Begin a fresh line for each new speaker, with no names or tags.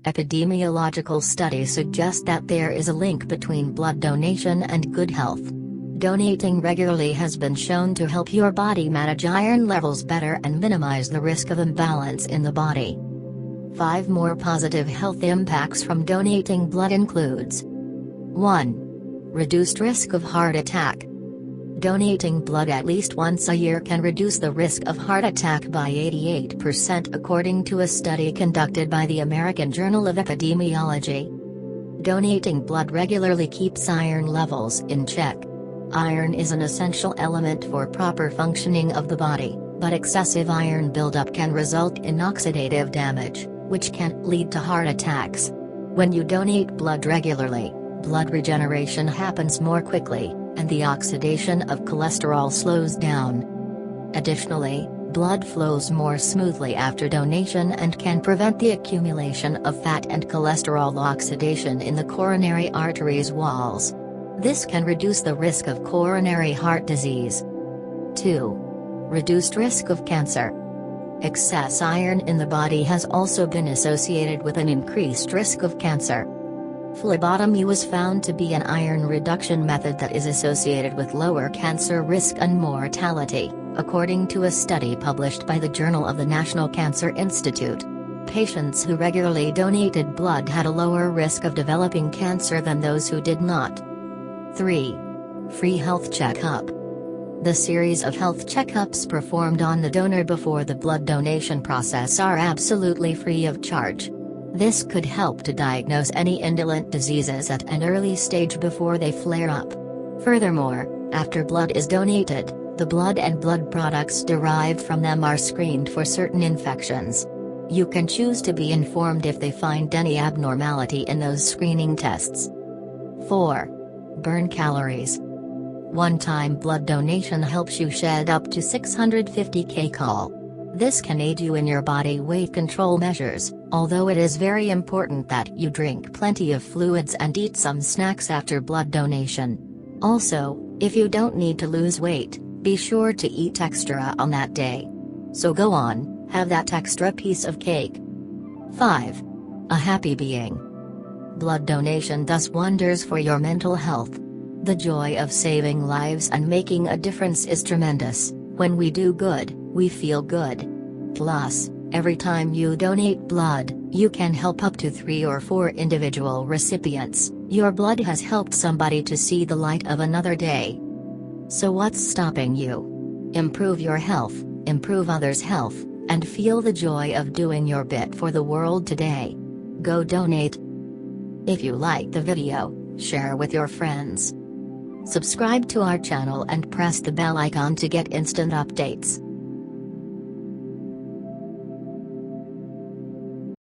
Epidemiological studies suggest that there is a link between blood donation and good health. Donating regularly has been shown to help your body manage iron levels better and minimize the risk of imbalance in the body. 5 more positive health impacts from donating blood includes: 1. Reduced risk of heart attack. Donating blood at least once a year can reduce the risk of heart attack by 88% according to a study conducted by the American Journal of Epidemiology. Donating blood regularly keeps iron levels in check. Iron is an essential element for proper functioning of the body, but excessive iron buildup can result in oxidative damage, which can lead to heart attacks. When you donate blood regularly, blood regeneration happens more quickly, and the oxidation of cholesterol slows down. Additionally, blood flows more smoothly after donation and can prevent the accumulation of fat and cholesterol oxidation in the coronary arteries walls. This can reduce the risk of coronary heart disease. 2. Reduced risk of cancer. Excess iron in the body has also been associated with an increased risk of cancer. Phlebotomy was found to be an iron reduction method that is associated with lower cancer risk and mortality, according to a study published by the Journal of the National Cancer Institute. Patients who regularly donated blood had a lower risk of developing cancer than those who did not. 3. Free health checkup. The series of health checkups performed on the donor before the blood donation process are absolutely free of charge. This could help to diagnose any indolent diseases at an early stage before they flare up. Furthermore, after blood is donated, the blood and blood products derived from them are screened for certain infections. You can choose to be informed if they find any abnormality in those screening tests. 4. Burn calories. One-time blood donation helps you shed up to 650 kcal. This can aid you in your body weight control measures, although it is very important that you drink plenty of fluids and eat some snacks after blood donation. Also, if you don't need to lose weight, be sure to eat extra on that day. So go on, have that extra piece of cake. 5. A happy being. Blood donation does wonders for your mental health. The joy of saving lives and making a difference is tremendous. When we do good, we feel good. Plus, every time you donate blood, you can help up to 3 or 4 individual recipients. Your blood has helped somebody to see the light of another day. So what's stopping you? Improve your health, improve others' health, and feel the joy of doing your bit for the world today. Go donate. If you like the video, share with your friends. Subscribe to our channel and press the bell icon to get instant updates.